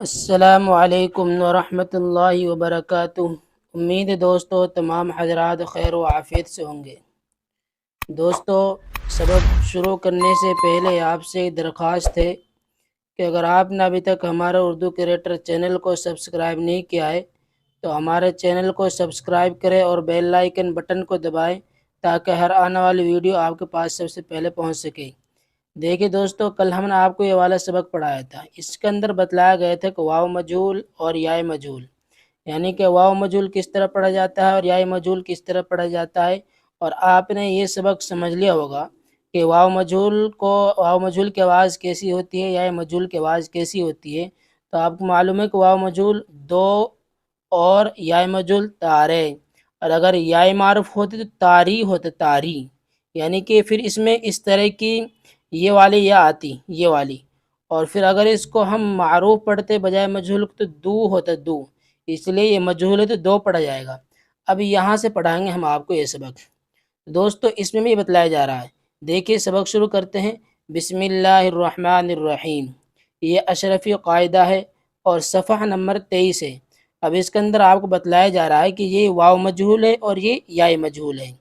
السلام علیکم ورحمۃ اللہ وبرکاتہ۔ امید ہے دوستو تمام حضرات خیر و عافیت سے ہوں گے۔ دوستو، سبق شروع کرنے سے پہلے آپ سے ایک درخواست ہے کہ اگر آپ نے ابھی تک ہمارا اردو کریٹر چینل کو سبسکرائب نہیں کیا ہے تو ہمارے چینل کو سبسکرائب کریں اور بیل آئیکن بٹن کو دبائیں تاکہ ہر آنے والی ویڈیو آپ کے پاس سب سے پہلے پہنچ سکے۔ دیکھیے دوستو، کل ہم نے آپ کو یہ والا سبق پڑھایا تھا۔ اس کے اندر بتلایا گیا تھا کہ واو مجہول اور یائے مجہول، یعنی کہ واو مجہول کس طرح پڑھا جاتا ہے اور یائے مجہول کس طرح پڑھا جاتا ہے، اور آپ نے یہ سبق سمجھ لیا ہوگا کہ واو مجہول کی آواز کیسی ہوتی ہے، یائے مجہول کی آواز کیسی ہوتی ہے۔ تو آپ کو معلوم ہے کہ واو مجہول دو اور یائے مجہول تارے، اور اگر یائے معروف ہوتے تو تاری ہوتے، تاری، یعنی کہ پھر اس میں اس طرح کی یہ والی یا آتی، یہ والی، اور پھر اگر اس کو ہم معروف پڑھتے بجائے مجہول تو دو ہوتا، دو، اس لیے یہ مجہول ہے تو دو پڑھا جائے گا۔ اب یہاں سے پڑھائیں گے ہم آپ کو یہ سبق۔ دوستو اس میں بھی بتلایا جا رہا ہے، دیکھیے سبق شروع کرتے ہیں۔ بسم اللہ الرحمن الرحیم، یہ اشرفی قاعدہ ہے اور صفحہ نمبر 23 ہے۔ اب اس کے اندر آپ کو بتلایا جا رہا ہے کہ یہ واو مجہول ہے اور یہ یائے مجہول ہے،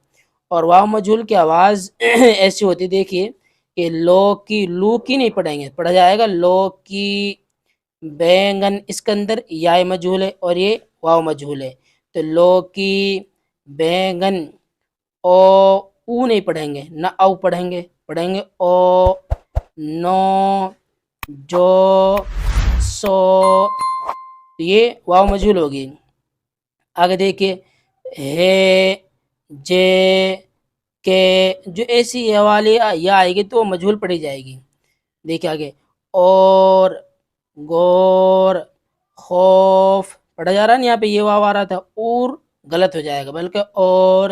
اور واو مجہول کی آواز ایسی ہوتی، دیکھیے کہ لو کی، لو کی نہیں پڑھیں گے، پڑھا جائے گا لو کی بینگن، اس کے اندر یائے مجہول ہے اور یہ واو مجہول ہے، تو لو کی بینگن، او نہیں پڑھیں گے، نہ او پڑھیں گے او، نو، جو، سو، یہ واو مجہول ہوگی۔ آگے دیکھیے ہے، جے، کہ، جو ایسی یہ والی یا آئے گی تو وہ مجہول پڑھی جائے گی۔ دیکھیے آگے اور، گور، خوف، پڑھا جا رہا ہے نا، یہاں پہ یہ واو آ رہا تھا، اور غلط ہو جائے گا، بلکہ اور،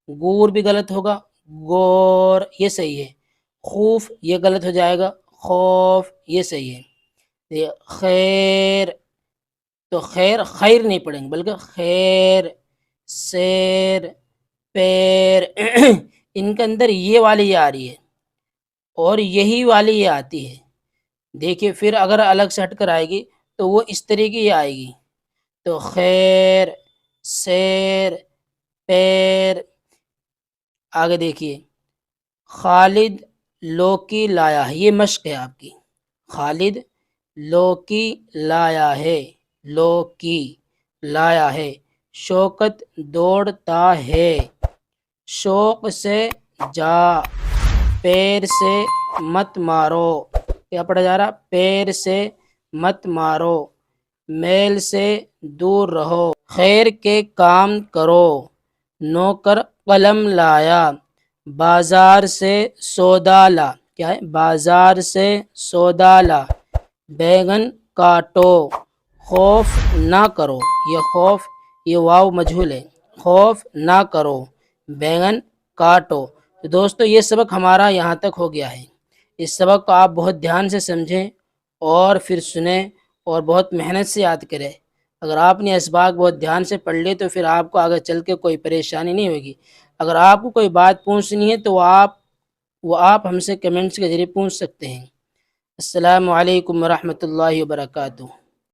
گور بھی غلط ہوگا، گور یہ صحیح ہے، خوف یہ غلط ہو جائے گا، خوف یہ صحیح ہے۔ خیر، تو خیر، خیر نہیں پڑھیں گے بلکہ خیر، سیر، پیر، ان کے اندر یہ والی آ رہی ہے اور یہی والی یہ آتی ہے۔ دیکھیے پھر اگر الگ سے ہٹ کر آئے گی تو وہ اس طرح کی یہ آئے گی، تو خیر، سیر، پیر۔ آگے دیکھیے خالد لوکی لایا ہے، یہ مشق ہے آپ کی، خالد لوکی لایا ہے، لوکی لایا ہے۔ شوکت دوڑتا ہے، شوق سے جا، پیر سے مت مارو، کیا پڑھا جا رہا، پیر سے مت مارو، میل سے دور رہو، خیر کے کام کرو، نوکر قلم لایا، بازار سے سودا لا، کیا ہے، بازار سے سودا لا، بیگن کاٹو، خوف نہ کرو، یہ خوف یہ واو مجہول ہے، خوف نہ کرو، بیگن کاٹو۔ تو دوستو یہ سبق ہمارا یہاں تک ہو گیا ہے۔ اس سبق کو آپ بہت دھیان سے سمجھیں اور پھر سنیں اور بہت محنت سے یاد کریں۔ اگر آپ نے اسباق بہت دھیان سے پڑھ لی تو پھر آپ کو آگے چل کے کوئی پریشانی نہیں ہوگی۔ اگر آپ کو کوئی بات پوچھنی ہے تو وہ آپ ہم سے کمنٹس کے ذریعے پوچھ سکتے ہیں۔ السلام علیکم ورحمۃ اللہ وبرکاتہ۔